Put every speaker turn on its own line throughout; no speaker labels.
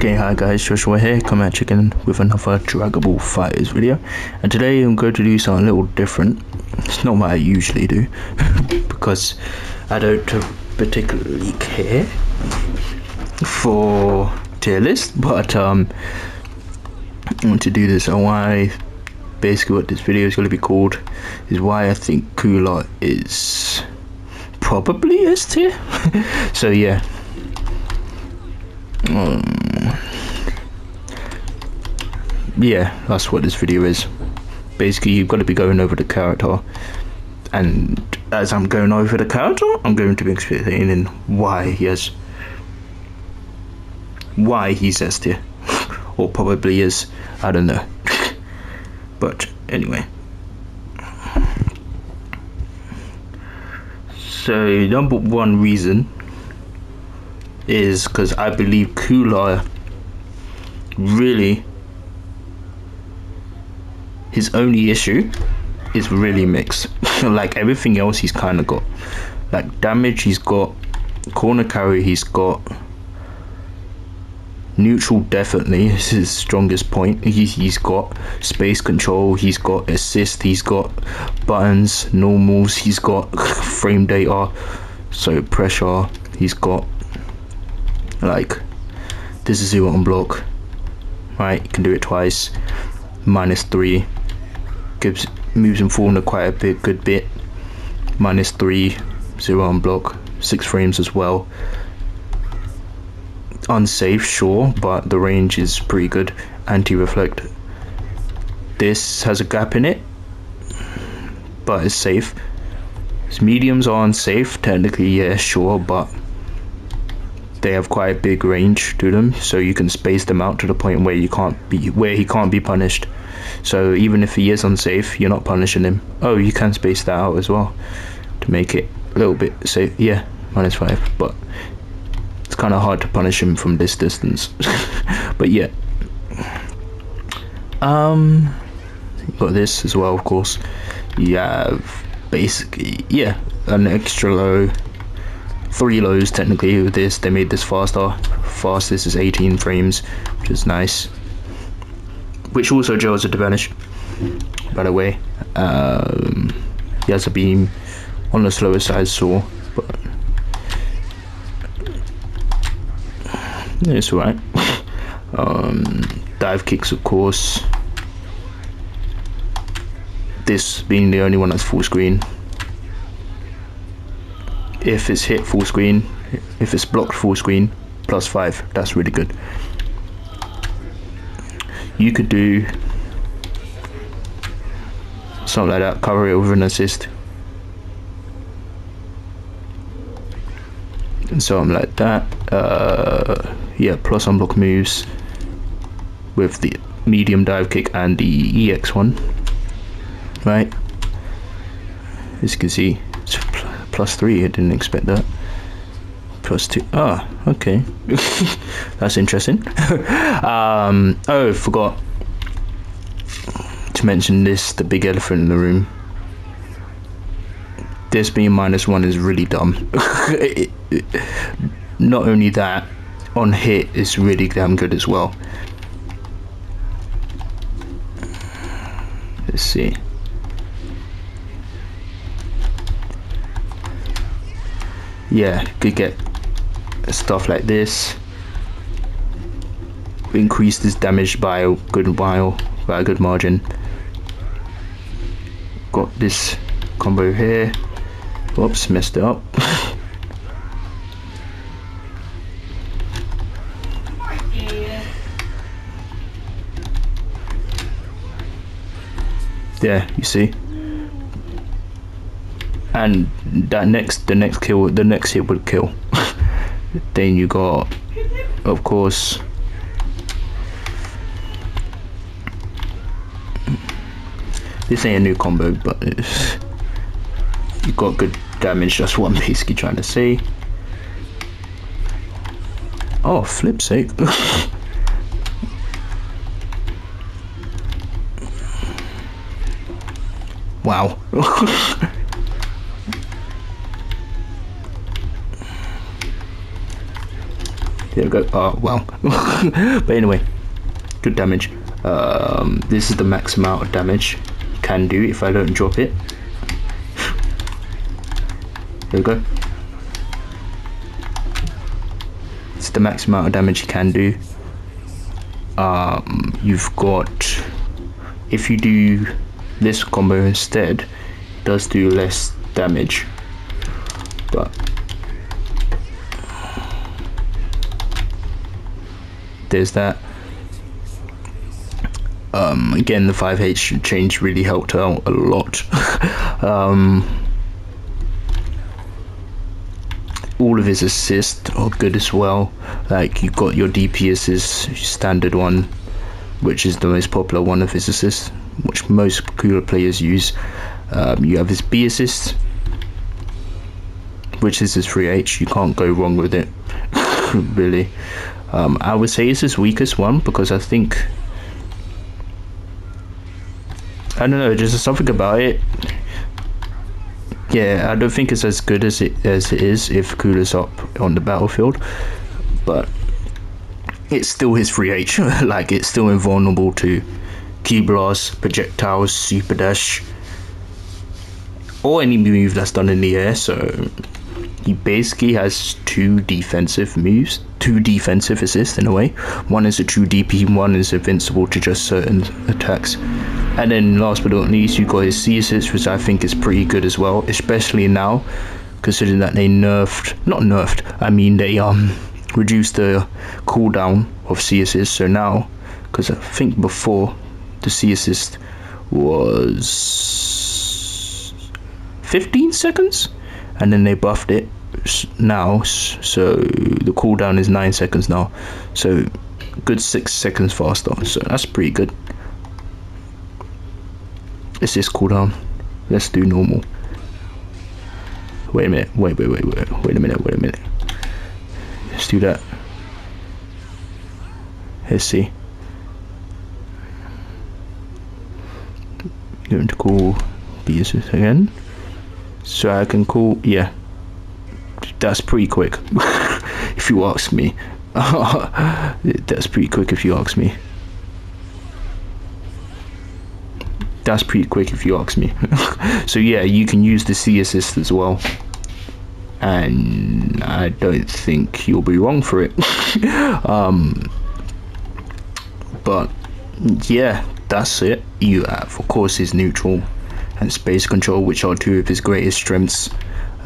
Okay, hi guys, Joshua here, coming at you again with another Dragon Ball FighterZ video. And today I'm going to do something a little different. It's not what I usually do, because I don't particularly care for tier list, but I want to do this. And why, basically what this video is going to be called, is why I think Cooler is probably S tier. So yeah. Yeah, that's what this video is. Basically, you've got to be going over the character, and as I'm going over the character, I'm going to be explaining why he's S tier, or probably is. I don't know. But anyway, so number one reason is because I believe Cooler really, his only issue is really mixed. Like everything else he's kind of got, like damage he's got, corner carry he's got, neutral definitely is his strongest point. He's got space control, he's got assist, he's got buttons, normals, he's got frame data, so pressure, he's got like this is 0 on block, right? You can do it twice, -3, moves him forward quite a good bit, -3, 0 on block, 6 frames as well. Unsafe, sure, but the range is pretty good. Anti-reflect, this has a gap in it, but it's safe. His mediums are unsafe technically, yeah, sure, but they have quite a big range to them, so you can space them out to the point where he can't be punished. So even if he is unsafe, you're not punishing him. Oh, you can space that out as well to make it a little bit safe. Yeah, -5, but it's kind of hard to punish him from this distance. But yeah, you got this as well, of course. You have basically, yeah, an extra low, 3 lows technically with this. They made this faster. Fastest is 18 frames, which is nice, which also gels at the vanish, by the way. He has a beam on the slower side, saw, but it's alright. Dive kicks, of course, this being the only one that's full screen. If it's hit full screen, if it's blocked full screen, +5, that's really good. You could do something like that, cover it with an assist, and something like that. Yeah, plus unblock moves with the medium dive kick and the EX one, right? As you can see, it's +3. I didn't expect that. +2. Ah, okay. That's interesting. Oh, forgot to mention this, the big elephant in the room. This being -1 is really dumb. Not only that, on hit is really damn good as well. Let's see. Yeah, could get stuff like this. Increase this damage by a good while, by a good margin. Got this combo here. Oops, messed it up. Yeah, you see. And that the next hit would kill. Then you got, of course, this ain't a new combo, but you got good damage. That's what I'm basically trying to say. Oh, flip's sake. Wow. There we go. Oh, wow. But anyway, good damage. This is the max amount of damage you can do if I don't drop it. There we go. It's the max amount of damage you can do. You've got, if you do this combo instead, it does do less damage, but there's that. Again, the 5H change really helped out a lot. All of his assists are good as well. Like, you've got your DP assist, standard one, which is the most popular one of his assists, which most Cooler players use. You have his B assist, which is his 3H. You can't go wrong with it, really. I would say it's his weakest one, because I think, I don't know, just something about it. Yeah, I don't think it's as good as it is if Cooler's up on the battlefield, but it's still his 3H. Like, it's still invulnerable to Ki Blast, projectiles, super dash, or any move that's done in the air. So he basically has two defensive moves, two defensive assists in a way. One is a true DP, one is invincible to just certain attacks. And then last but not least, you got his C assist, which I think is pretty good as well, especially now, considering that they they reduced the cooldown of C assist. So now, because I think before the C assist was 15 seconds, and then they buffed it now, so the cooldown is 9 seconds now, so good 6 seconds faster. So that's pretty good. It's this cooldown. Let's do normal. Wait a minute. Wait a minute. Let's do that. Let's see. Going to call these again, so I can call. Yeah, that's pretty quick. If you ask me. That's pretty quick if you ask me. That's pretty quick if you ask me. So yeah, you can use the C assist as well, and I don't think you'll be wrong for it. But yeah, that's it. You have, of course, his neutral and space control, which are two of his greatest strengths.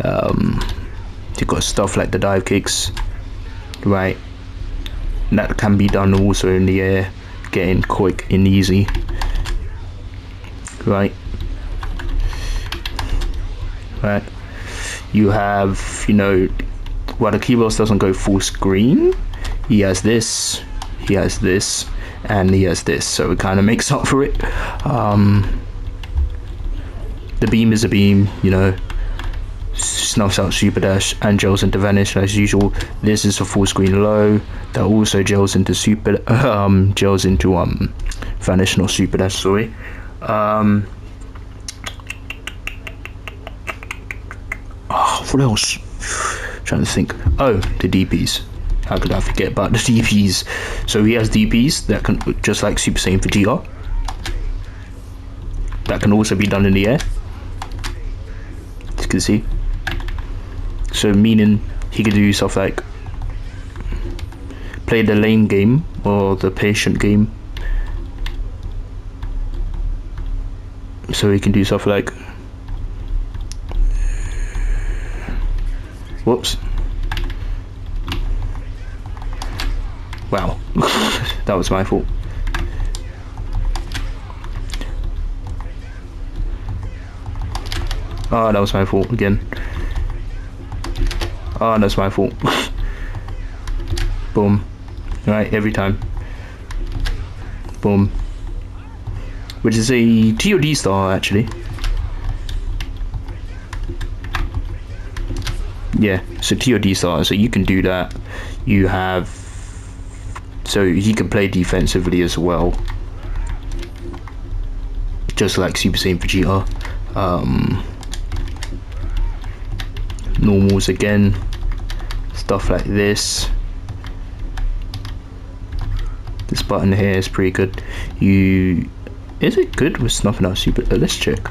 You've got stuff like the dive kicks, right? That can be done also in the air, getting quick and easy. Right. You have, while the Ki Blast doesn't go full screen, he has this, and he has this, so it kind of makes up for it. The beam is a beam, snuffs out super dash and gels into vanish as usual. This is a full screen low that also gels into vanish, not super dash, sorry. What else? Trying to think. Oh, the DPs. How could I forget about the DPs? So he has DPs that can, just like Super Saiyan Vegeta, that can also be done in the air, as you can see. So meaning he could do stuff like play the lane game or the patient game. So he can do stuff like, whoops, wow, that was my fault. Oh, that was my fault again. Oh, that's my fault. Boom. Right, every time. Boom. Which is a TOD star, actually. Yeah, so TOD star, so you can do that. You have, so he can play defensively as well, just like Super Saiyan Vegeta. Normals again, stuff like this. This button here is pretty good. Is it good with snuffing out super? Let's check.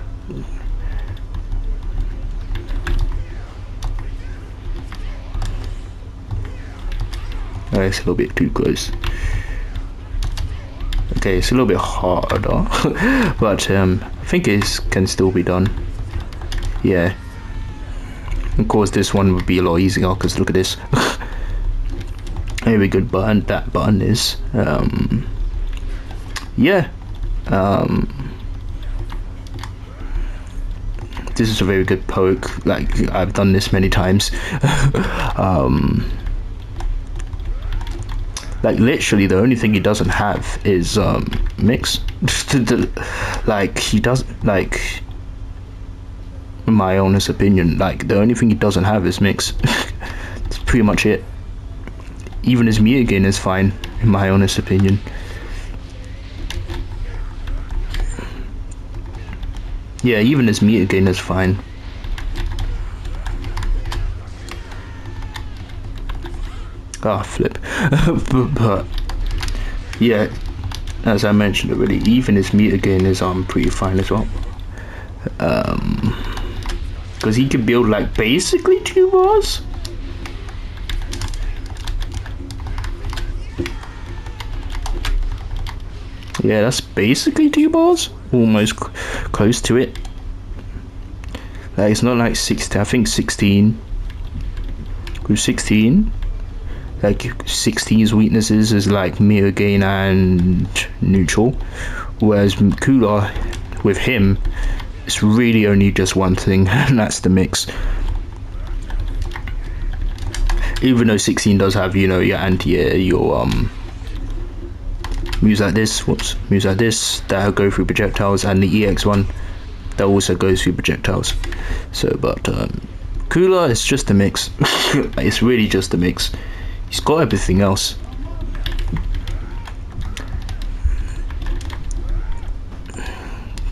Oh, it's a little bit too close. Okay, it's a little bit harder, but I think it can still be done. Yeah. Of course, this one would be a lot easier because look at this. Very good button. That button is. Yeah. This is a very good poke. Like, I've done this many times. Like, literally the only thing he doesn't have is mix. Like, he doesn't, like, in my honest opinion, like, the only thing he doesn't have is mix. That's pretty much it. Even his meter gain is fine, in my honest opinion. Yeah, even his meter gain is fine. Ah, flip. but yeah, as I mentioned already, even his meter gain is pretty fine as well. Because he can build like basically 2 bars. Yeah, that's basically 2 bars, almost close to it. Like, it's not like 16. I think 16. With 16. Like 16's weaknesses is like meter gain and neutral, whereas Cooler, with him, it's really only just one thing, and that's the mix. Even though 16 does have, you know, your anti-air, your moves like this, moves like this that go through projectiles, and the EX one that also goes through projectiles. So, but Cooler is just a mix. It's really just a mix. He's got everything else.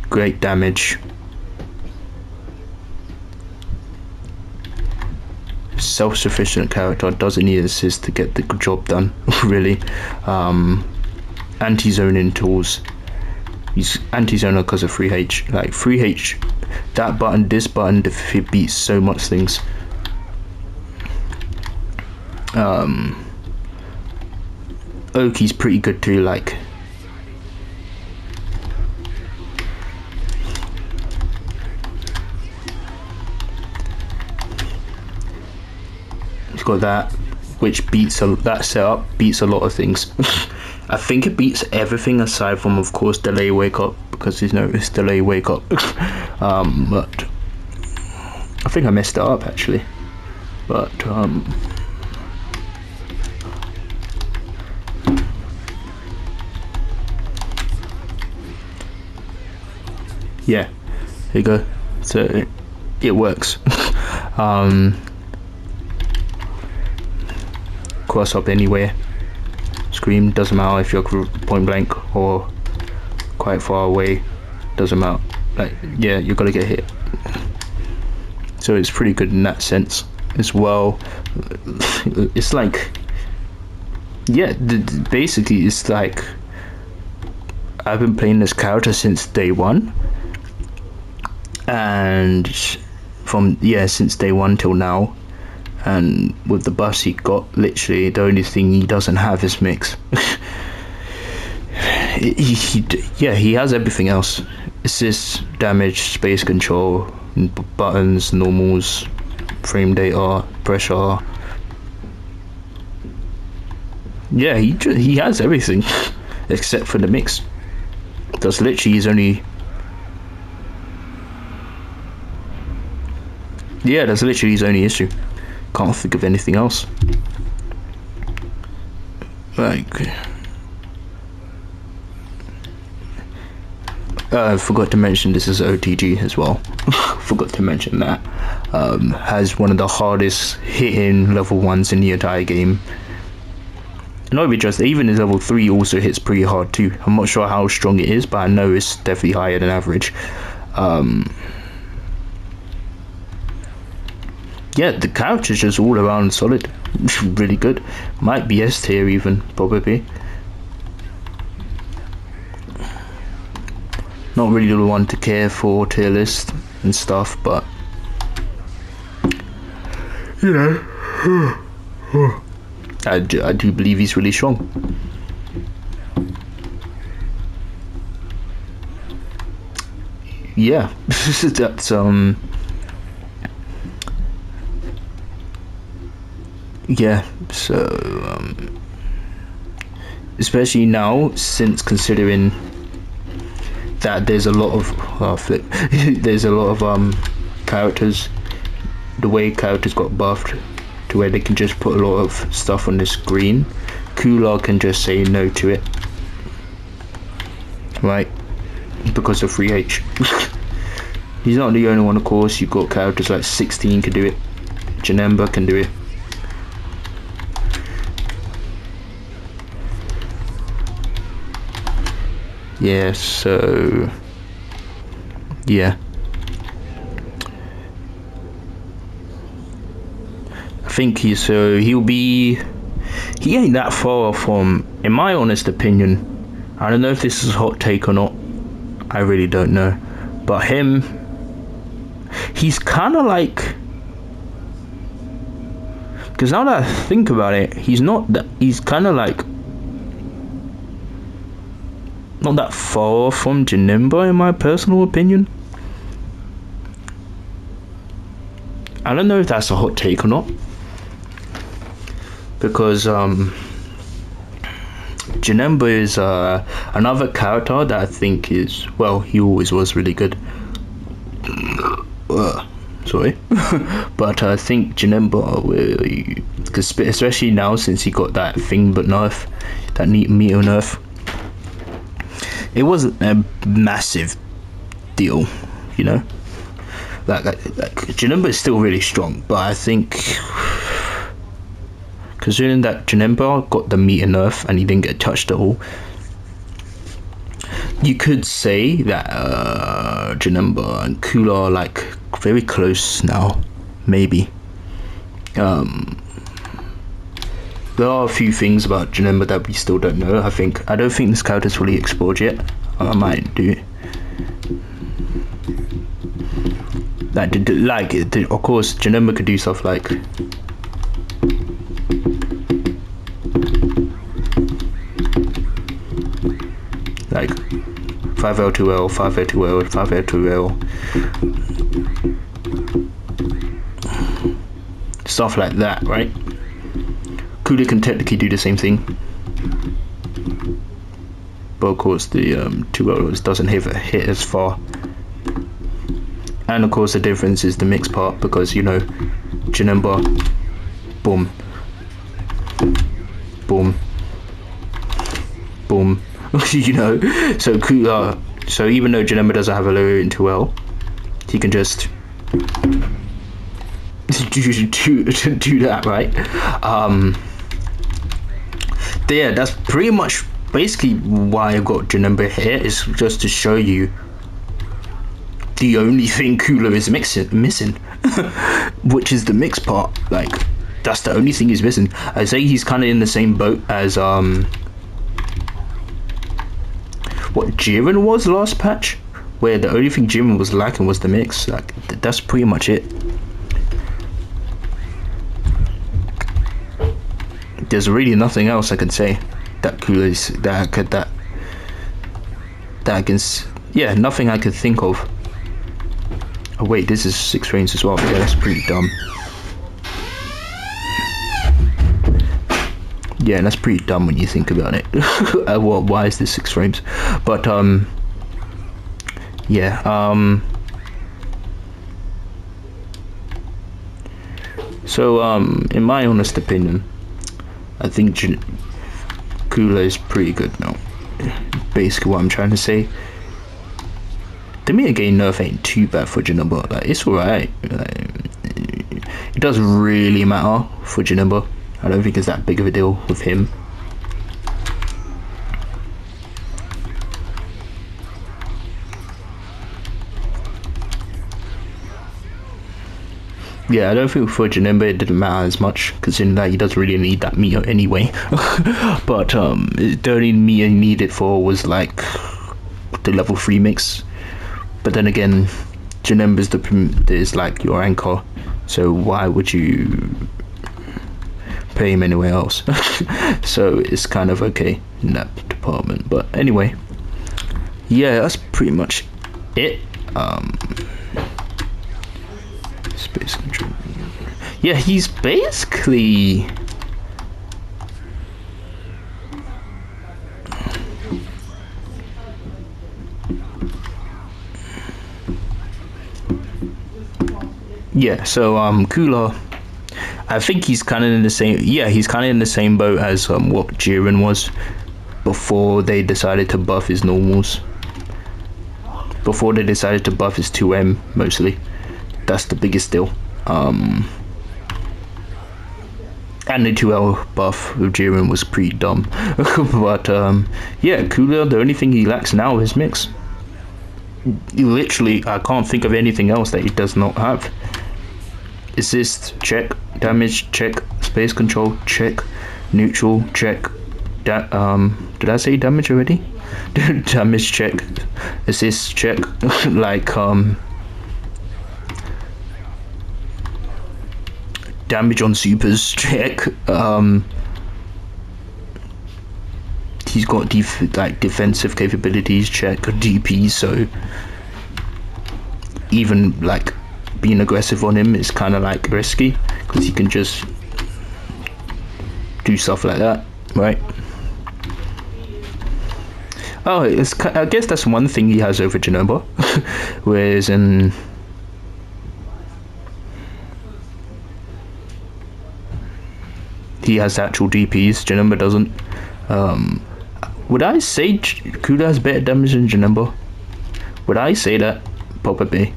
Great damage. Self-sufficient character, doesn't need assist to get the job done. Really. Anti-zoning tools. He's anti-zoner because of 3H. Like 3H, that button, this button, it beats so much things. Oki's pretty good too, like he's got that, which beats that setup beats a lot of things. I think it beats everything aside from, of course, delay wake up, because there's no delay wake up. But I think I messed it up actually, but yeah, there you go. So it works. Cross up anywhere, scream, doesn't matter if you're point blank or quite far away, doesn't matter. Like, yeah, you're gonna get hit. So it's pretty good in that sense as well. It's like, yeah, basically it's like I've been playing this character since day 1, and since day 1 till now, and with the buffs he got, literally the only thing he doesn't have is mix. He has everything else. Assist, damage, space control, buttons, normals, frame data, pressure. Yeah, he has everything except for the mix. That's literally his only. Yeah, that's literally his only issue. Can't think of anything else. Like, I forgot to mention this is OTG as well. Forgot to mention that. Has one of the hardest hitting level 1s in the entire game. Not even just, even his level 3 also hits pretty hard too. I'm not sure how strong it is, but I know it's definitely higher than average. Yeah, the character's just all around solid. Really good. Might be S tier even, probably. not really the one to care for tier list and stuff, but you know, I do believe he's really strong. Yeah, that's yeah, so especially now, since considering that there's a lot of there's a lot of characters, the way characters got buffed to where they can just put a lot of stuff on the screen, Cooler can just say no to it, right? Because of 3H. He's not the only one, of course. You've got characters like 16 can do it, Janemba can do it. Yeah, so yeah, I think he ain't that far from, in my honest opinion, I don't know if this is a hot take or not, I really don't know, but he's kind of like, because now that I think about it, he's kind of like not that far from Janemba in my personal opinion. I don't know if that's a hot take or not, because Janemba is another character that I think is, well, he always was really good. Sorry. But I think Janemba, because especially now since he got that thing but nerf, that meter nerf, it wasn't a massive deal, you know. Like Janemba is still really strong, but I think considering that Janemba got the meter nerf and he didn't get touched at all, you could say that Janemba and Cooler are like very close now, maybe. There are a few things about Janemba that we still don't know. I don't think this character's fully explored yet. I might do. Of course, Janemba could do stuff like like 5L2L, 5L2L, 5L2L, stuff like that, right? Cooler can technically do the same thing, but of course the 2L doesn't hit as far. And of course the difference is the mix part, because you know Janemba, boom, boom, boom. You know, so Cooler, so even though Janemba doesn't have a low in 2L, he can just do that, right? Yeah, that's pretty much basically why I got Janemba here, is just to show you the only thing Cooler is missing, which is the mix part. Like, that's the only thing he's missing. I say he's kind of in the same boat as what Jiren was last patch, where the only thing Jiren was lacking was the mix. Like, that's pretty much it. There's really nothing else I can say that Cooler is yeah, nothing I could think of. Oh wait, this is 6 frames as well. Yeah, that's pretty dumb. Yeah, that's pretty dumb when you think about it. Well, why is this 6 frames? But yeah, so in my honest opinion, I think Cooler is pretty good now. Basically what I'm trying to say. The meter gain nerf ain't too bad for Janemba. Like, it's alright. Like, it doesn't really matter for Janemba. I don't think it's that big of a deal with him. Yeah, I don't think for Janemba it didn't matter as much, considering that he doesn't really need that meter anyway. But the only meter he needed for was like the level 3 mix, But then again, Janemba's is like your anchor, so why would you pay him anywhere else? So it's kind of okay in that department. But anyway, yeah, that's pretty much it. Space control. Yeah, he's basically so Cooler, I think he's kind of in the same, he's kind of in the same boat as what Jiren was before they decided to buff his normals, before they decided to buff his 2M mostly. That's the biggest deal. And the 2L buff with Jiren was pretty dumb. But yeah, Cooler, the only thing he lacks now is mix. Literally, I can't think of anything else that he does not have. Assist, check. Damage, check. Space control, check. Neutral, check. Did I say damage already? Damage, check. Assist, check. Like damage on supers, check. He's got defensive capabilities, check. DP, so even like being aggressive on him is kind of like risky because he can just do stuff like that, right? Oh, I guess that's one thing he has over Janemba. Whereas in he has actual DPs, Janemba doesn't. Would I say Cooler has better damage than Janemba? Would I say that? Probably.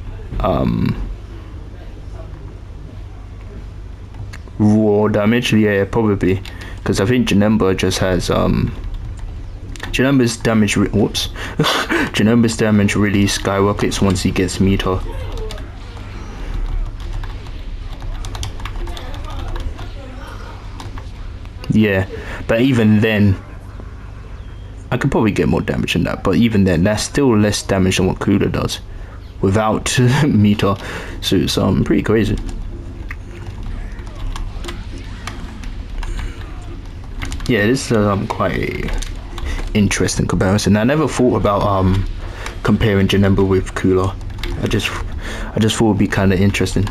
Raw damage, yeah, probably, because I think Janemba just has Janemba's damage Janemba's damage really skyrockets once he gets meter. Yeah, but even then I could probably get more damage than that, but even then that's still less damage than what Cooler does without meter, so it's pretty crazy. Yeah, this is quite a interesting comparison. I never thought about comparing Janemba with Cooler. I just thought it would be kind of interesting.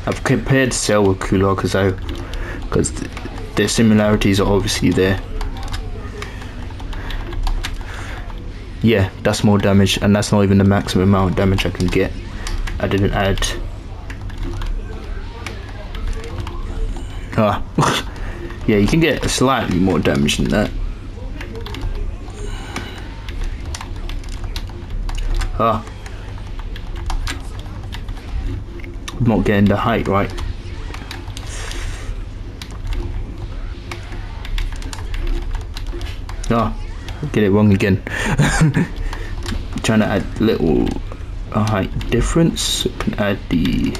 I've compared Cell with Cooler because their similarities are obviously there. Yeah, that's more damage, and that's not even the maximum amount of damage I can get. I didn't add. Yeah, you can get slightly more damage than that. I'm not getting the height right. Get it wrong again. Trying to add little height difference. Can add the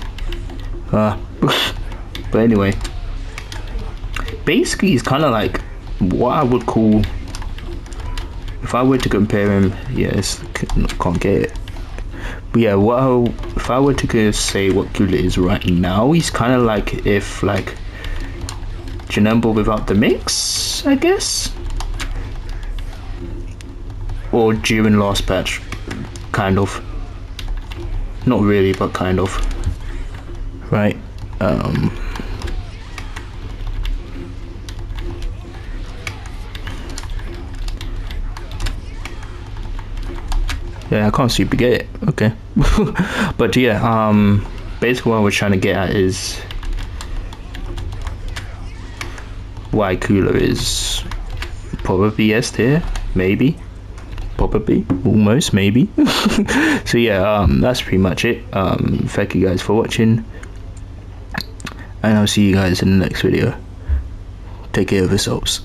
but anyway, basically he's kind of like what I would call, if I were to compare him, yes, can't get it, but yeah, if I were to say what Cooler is right now, he's kind of like if like Janemba without the mix, I guess, or Jiren last patch, kind of, not really, but kind of, right? Yeah, I can't super get it. Okay. But yeah, basically what we're trying to get at is why Cooler is probably S tier, maybe, probably, almost, maybe. So yeah, that's pretty much it. Thank you guys for watching, and I'll see you guys in the next video. Take care of yourselves.